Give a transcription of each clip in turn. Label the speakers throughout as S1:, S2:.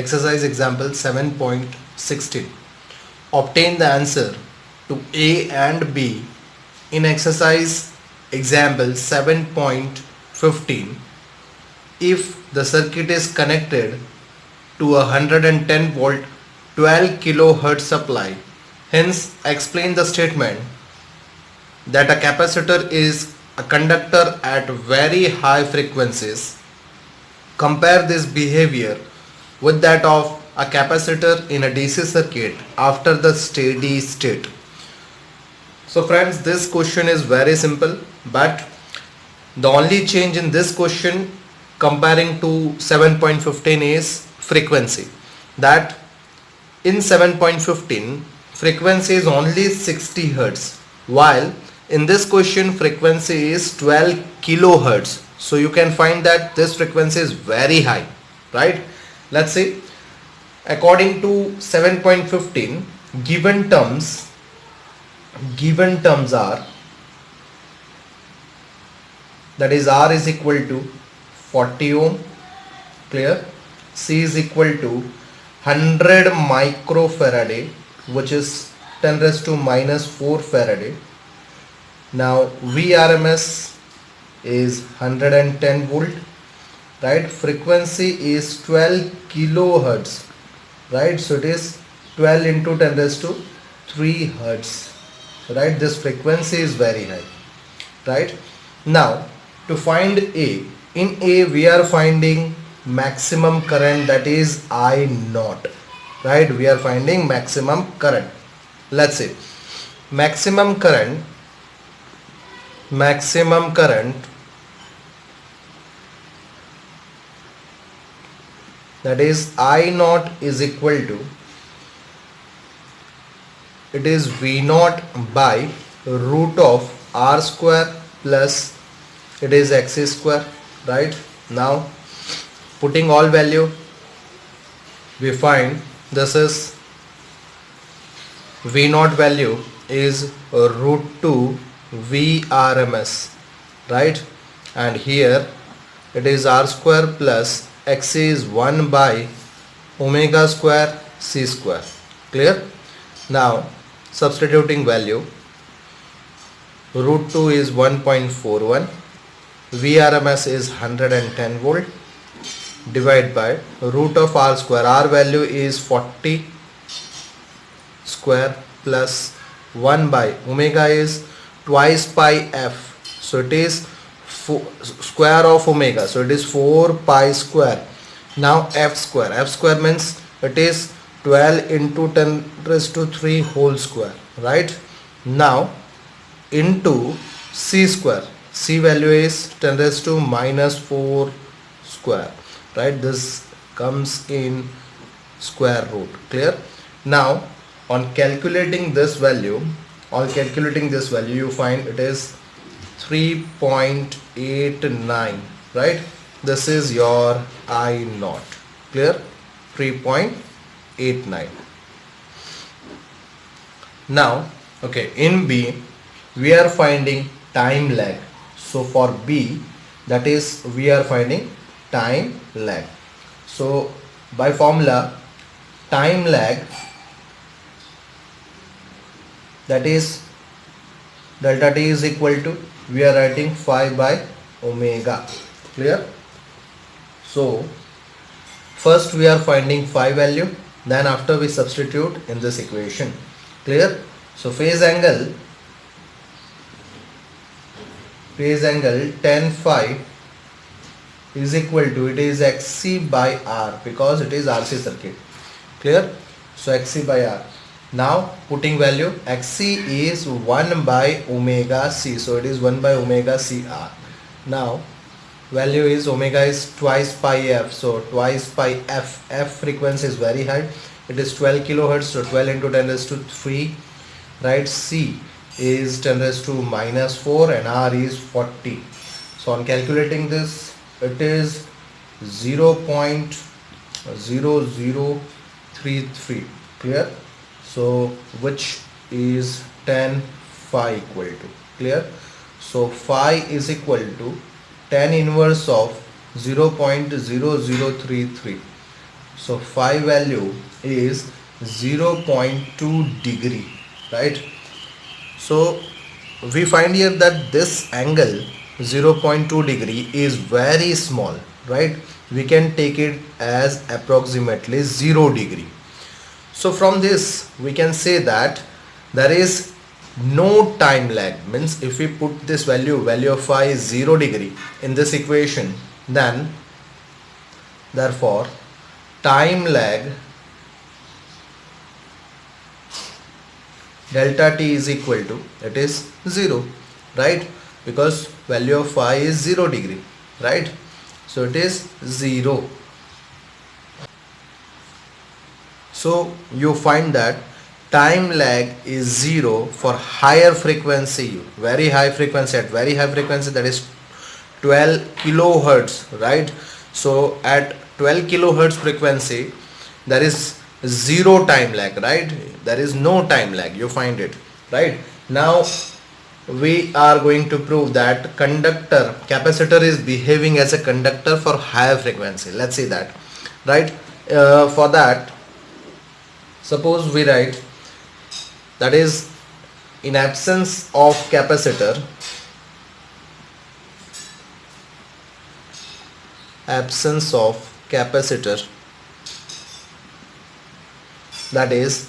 S1: exercise example 7.16. Obtain the answer to A and B in exercise example 7.15 if the circuit is connected to a 110 volt 12 kilohertz supply. Hence, explain the statement that a capacitor is a conductor at very high frequencies. Compare this behavior with that of a capacitor in a DC circuit after the steady state. So friends, this question is very simple, but the only change in this question comparing to 7.15 is frequency. That in 7.15 frequency is only 60 hertz, while in this question frequency is 12 kilohertz. So you can find that this frequency is very high, right? Let's see. According to 7.15, given terms are, that is R is equal to 40 ohm, clear, C is equal to 100 microfarad, which is 10 raised to minus 4 farad. Now Vrms is 110 volt, right? Frequency is 12 kilohertz, right? So it is 12 into 10 raised to 3 hertz, right? This frequency is very high, right? Now to find A, in A we are finding maximum current, that is I naught, right? We are finding maximum current. Let's say maximum current that is I naught is equal to, it is V naught by root of R square plus it is X square, right? Now putting all value, we find this is V naught value is root 2 Vrms, right? And here it is R square plus X is 1 by omega square C square, clear? Now substituting value, root 2 is 1.41, Vrms is 110 volt, divide by root of R square, R value is 40 square plus 1 by omega is twice pi f, so it is square of omega, so it is 4 pi square. Now f square means it is 12 into 10 raised to 3 whole square, right? Now into C square, C value is 10 raised to minus 4 square, right? This comes in square root, clear? Now on calculating this value, you find it is 3.89, right? This is your I naught, clear? 3.89. Now okay, in B we are finding time lag. So for B, that is we are finding time lag. So by formula, time lag, that is delta T is equal to, we are writing phi by omega, clear? So first we are finding phi value, then after we substitute in this equation, clear? So phase angle tan phi is equal to, it is Xc by R, because it is RC circuit, clear? So Xc by R. Now putting value, Xc is 1 by omega C, so it is 1 by omega CR. Now value is omega is twice pi f, so twice pi f, frequency is very high, it is 12 kilohertz, so 12 into 10 raised to 3, right? C is 10 raised to minus 4 and R is 40. So on calculating this, it is 0.0033, clear? So which is 10 phi equal to, clear? So phi is equal to tan inverse of 0.0033, So phi value is 0.2 degree, right? So we find here that this angle 0.2 degree is very small, right? We can take it as approximately 0 degree. So from this we can say that there is no time lag, means if we put this value of phi is 0 degree in this equation, then therefore time lag delta t is equal to, it is 0, right? Because value of phi is 0 degree, right? So it is 0. So you find that time lag is 0 for higher frequency, very high frequency, at very high frequency, that is 12 kilohertz, right? So at 12 kilohertz frequency there is 0 time lag, right? There is no time lag, you find it, right? Now we are going to prove that capacitor is behaving as a conductor for higher frequency. Let's see that, right? For that, suppose we write that is, in absence of capacitor, that is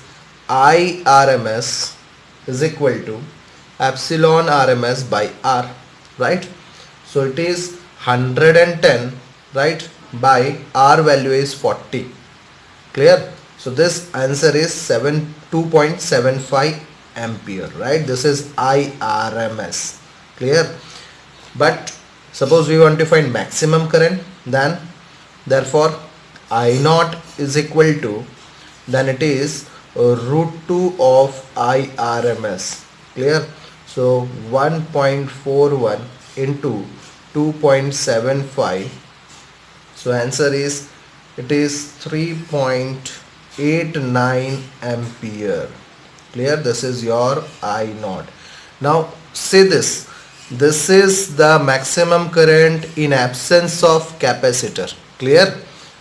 S1: IRMS is equal to epsilon RMS by R, right? So it is 110, right, by R value is 40. Clear? So this answer is 2.75 ampere, right? This is IRMS. Clear? But suppose we want to find maximum current, then therefore I naught is equal to, then it is root 2 of IRMS. Clear? So 1.41 into 2.75. So answer is, it is 3.89 ampere. Clear? This is your I naught. Now say this is the maximum current in absence of capacitor. Clear?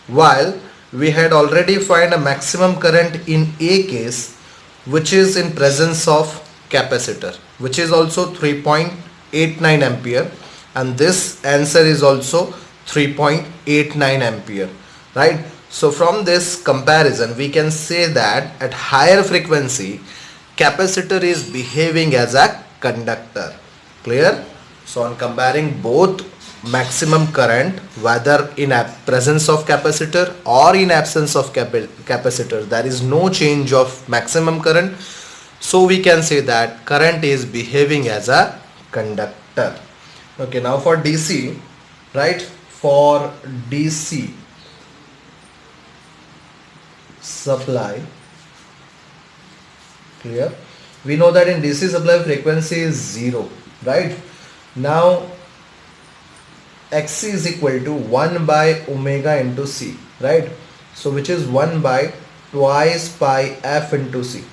S1: While we had already find a maximum current in A case, which is in presence of capacitor, which is also 3.89 ampere, and this answer is also 3.89 ampere, right? So from this comparison we can say that at higher frequency capacitor is behaving as a conductor. Clear? So on comparing both maximum current, whether in presence of capacitor or in absence of capacitor, there is no change of maximum current, so we can say that current is behaving as a conductor. Okay, now for DC, right? For DC supply, clear? We know that in DC supply frequency is 0, right? Now Xc is equal to 1 by omega into C, right? So which is 1 by twice pi f into C.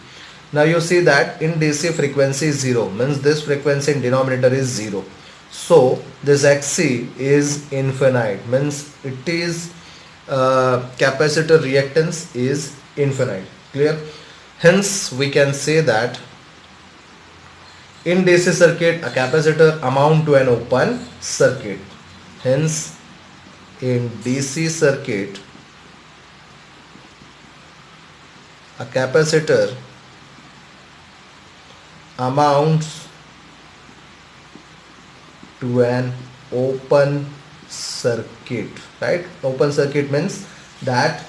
S1: Now you see that in DC frequency is 0, means this frequency in denominator is 0. So this Xc is infinite, means it is capacitor reactance is infinite. Clear? Hence we can say that in DC circuit a capacitor amount to an open circuit. Hence in DC circuit a capacitor amounts to an open circuit, right? Open circuit means that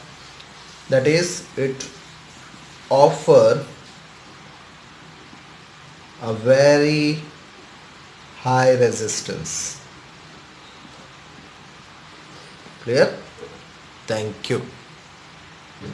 S1: is it offer a very high resistance. Clear? Thank you.